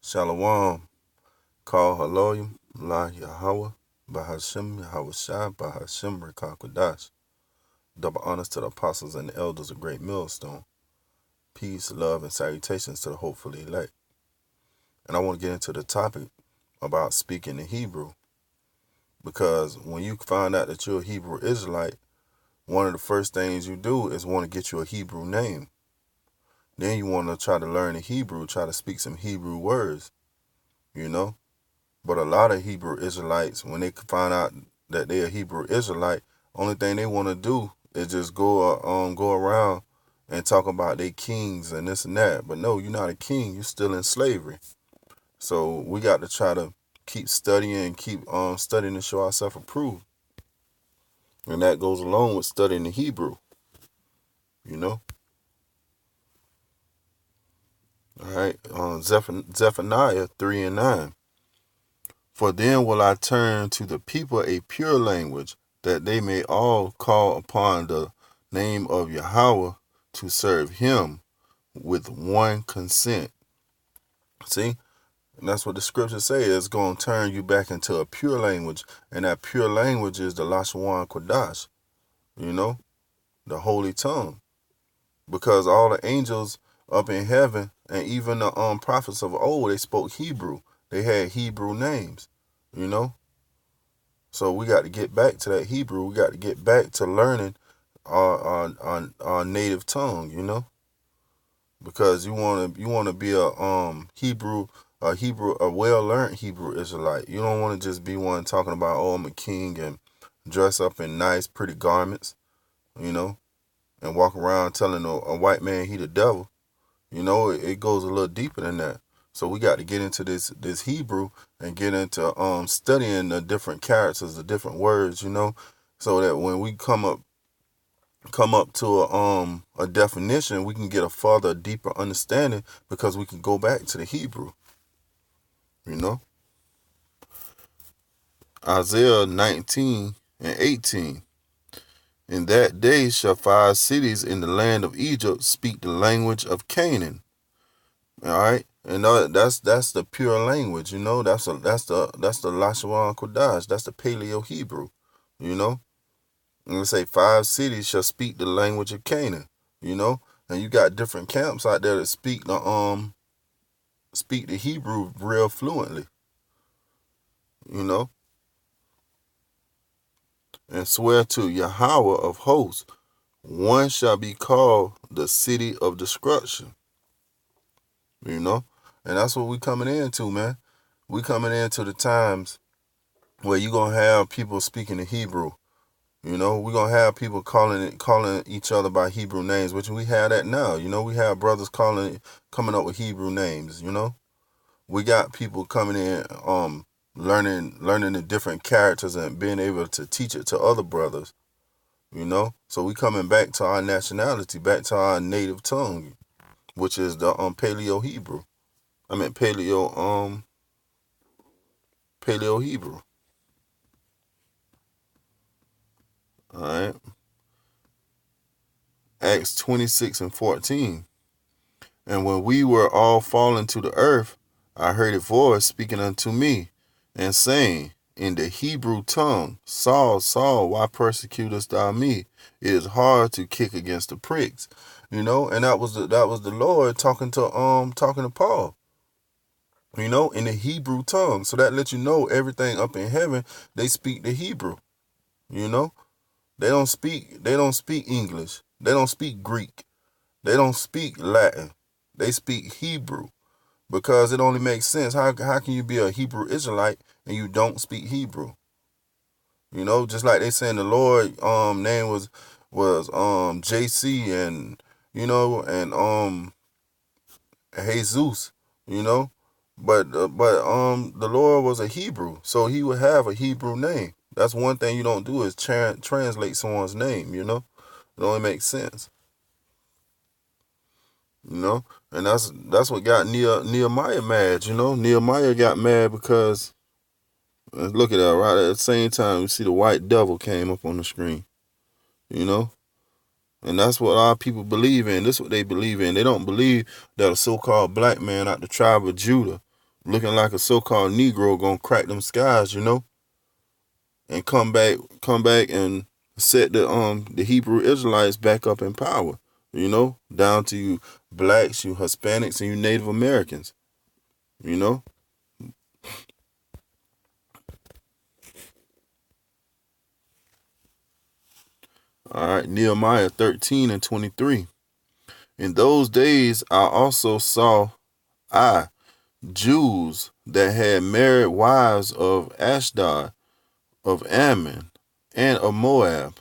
Shalom. Call Haloyim, La Yahweh, Bahashem Yahweh Shai, Bahashem Rekakwadash. Double honors to the apostles and the elders of Great Millstone. Peace, love, and salutations to the hopefully elect. And I want to get into the topic about speaking in Hebrew. Because when you find out that you're a Hebrew Israelite, one of the first things you do is want to get you a Hebrew name. Then you want to try to learn the Hebrew, try to speak some Hebrew words, But a lot of Hebrew Israelites, when they find out that they're a Hebrew Israelite, only thing they want to do is just go around and talk about their kings and this and that. But no, you're not a king. You're still in slavery. So we got to try to keep studying and keep studying to show ourselves approved. And that goes along with studying the Hebrew, you know. All right, Zephaniah 3:9. For then will I turn to the people a pure language, that they may all call upon the name of Yahweh to serve him with one consent. See? And that's what the scriptures say. It's going to turn you back into a pure language. And that pure language is the Lashon Kodash, the holy tongue. Because all the angels up in heaven and even the prophets of old, they spoke Hebrew. They had Hebrew names, So we got to get back to that Hebrew. We got to get back to learning our native tongue, Because you want to be a well-learned Hebrew Israelite. You don't want to just be one talking about, oh, I'm a king and dress up in nice, pretty garments, and walk around telling a white man he the devil. It goes a little deeper than that. So we got to get into this Hebrew and get into studying the different characters, the different words, so that when we come up to a definition, we can get a further, deeper understanding because we can go back to the Hebrew. Isaiah 19:18. In that day shall 5 cities in the land of Egypt speak the language of Canaan. All right, and that's the pure language. That's the Lashon Kodash. That's the Paleo Hebrew. And they say 5 cities shall speak the language of Canaan. And you got different camps out there that speak the Hebrew real fluently. And swear to Yahweh of hosts, one shall be called the city of destruction. And that's what we coming into, man. We coming into the times where you gonna have people speaking in Hebrew. We're gonna have people calling each other by Hebrew names, which we have that now. We have brothers coming up with Hebrew names. We got people coming in, learning the different characters and being able to teach it to other brothers. So we coming back to our nationality, back to our native tongue, which is the Paleo Hebrew. I mean Paleo Hebrew. All right. Acts 26:14. And when we were all fallen to the earth, I heard a voice speaking unto me, and saying in the Hebrew tongue, Saul, Saul, why persecutest thou me? It is hard to kick against the pricks. And that was the Lord talking to Paul. In the Hebrew tongue. So that lets you know everything up in heaven, they speak the Hebrew. They don't speak English. They don't speak Greek. They don't speak Latin. They speak Hebrew. Because it only makes sense. How can you be a Hebrew Israelite and you don't speak Hebrew? Just like they saying the Lord name was JC and and Jesus, But the Lord was a Hebrew, so he would have a Hebrew name. That's one thing you don't do is translate someone's name, It only makes sense. And that's what got Nehemiah mad, Nehemiah got mad because, look at that, right at the same time, you see the white devil came up on the screen, And that's what our people believe in. This is what they believe in. They don't believe that a so-called black man out the tribe of Judah, looking like a so-called Negro gonna crack them skies, and come back and set the Hebrew Israelites back up in power, down to you blacks, you Hispanics, and you Native Americans, you know. All right, Nehemiah 13 and 23. In those days I also saw Jews that had married wives of Ashdod, of Ammon, and of Moab,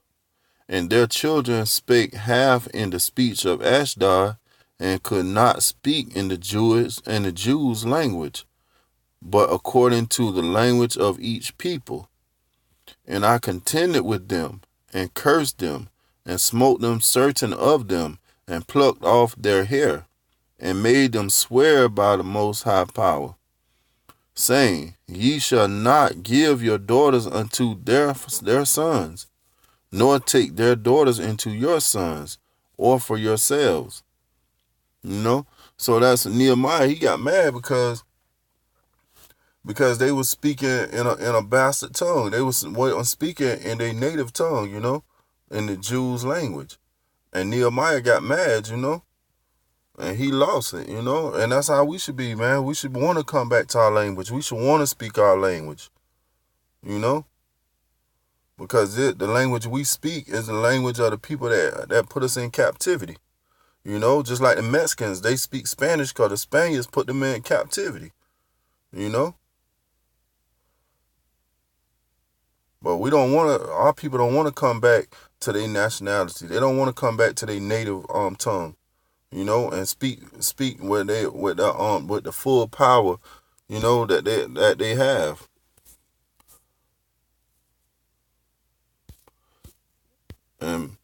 and their children spake half in the speech of Ashdod, and could not speak in the Jews' language, but according to the language of each people. And I contended with them, and cursed them, and smote them certain of them, and plucked off their hair, and made them swear by the Most High Power, saying, Ye shall not give your daughters unto their sons, nor take their daughters into your sons, or for yourselves. So that's Nehemiah. He got mad because they were speaking in a bastard tongue. They was speaking in their native tongue, in the Jews' language. And Nehemiah got mad, and he lost it, and that's how we should be, man. We should want to come back to our language. We should want to speak our language, because the language we speak is the language of the people that put us in captivity. Just like the Mexicans, they speak Spanish because the Spaniards put them in captivity, But we don't want to. Our people don't want to come back to their nationality. They don't want to come back to their native tongue, and speak with the full power, that they have. And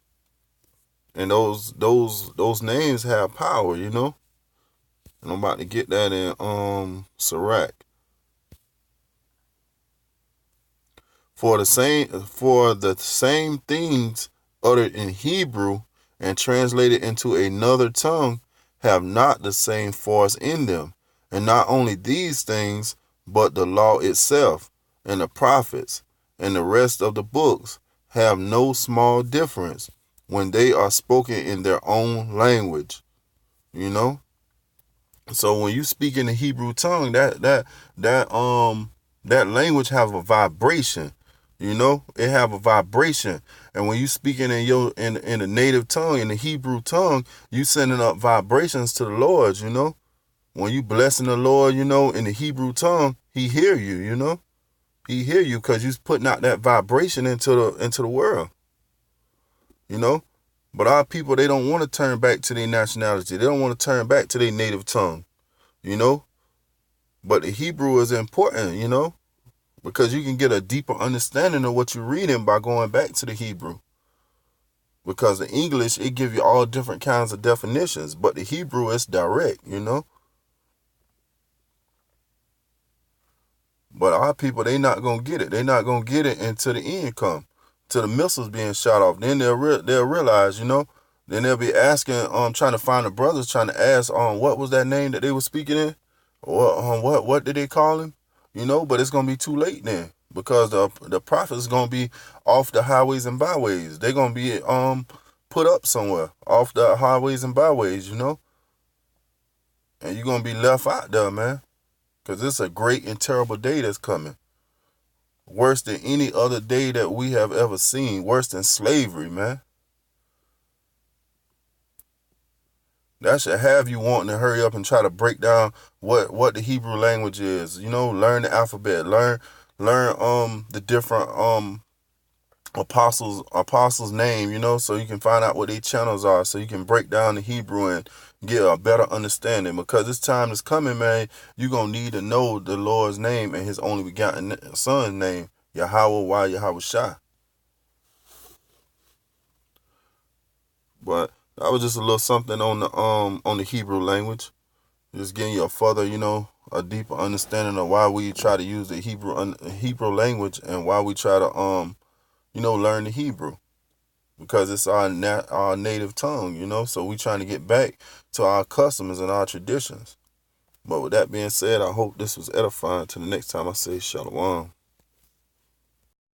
those names have power, And I'm about to get that in Sirach. For the same things uttered in Hebrew and translated into another tongue have not the same force in them. And not only these things, but the law itself, and the prophets, and the rest of the books have no small difference when they are spoken in their own language. So when you speak in the Hebrew tongue, that language have a vibration. It have a vibration. And when you speaking in the native tongue, in the Hebrew tongue, you sending up vibrations to the Lord, When you blessing the Lord, in the Hebrew tongue, he hear you, He hear you because you putting out that vibration into the world, But our people, they don't want to turn back to their nationality. They don't want to turn back to their native tongue, But the Hebrew is important, because you can get a deeper understanding of what you're reading by going back to the Hebrew. Because the English, it give you all different kinds of definitions, but the Hebrew is direct, But our people, they not gonna get it. They not gonna get it until the end come, till the missiles being shot off. Then they'll realize, Then they'll be asking, trying to find the brothers, trying to ask, what was that name that they were speaking in, or what did they call him, But it's gonna be too late then, because the prophets gonna be off the highways and byways. They're gonna be put up somewhere off the highways and byways, And you're gonna be left out there, man. Because it's a great and terrible day that's coming. Worse than any other day that we have ever seen. Worse than slavery, man. That should have you wanting to hurry up and try to break down what the Hebrew language is. Learn the alphabet. Learn the different apostles' name, so you can find out what their channels are, so you can break down the Hebrew and get a better understanding. Because this time is coming, man, you're going to need to know the Lord's name and his only begotten son's name, Yahweh Yahweh Shah. But that was just a little something on the Hebrew language. Just getting you a further, a deeper understanding of why we try to use the Hebrew language, and why we try to learn the Hebrew, because it's our native tongue, So we trying to get back to our customs and our traditions. But with that being said, I hope this was edifying. Till the next time I say shalom.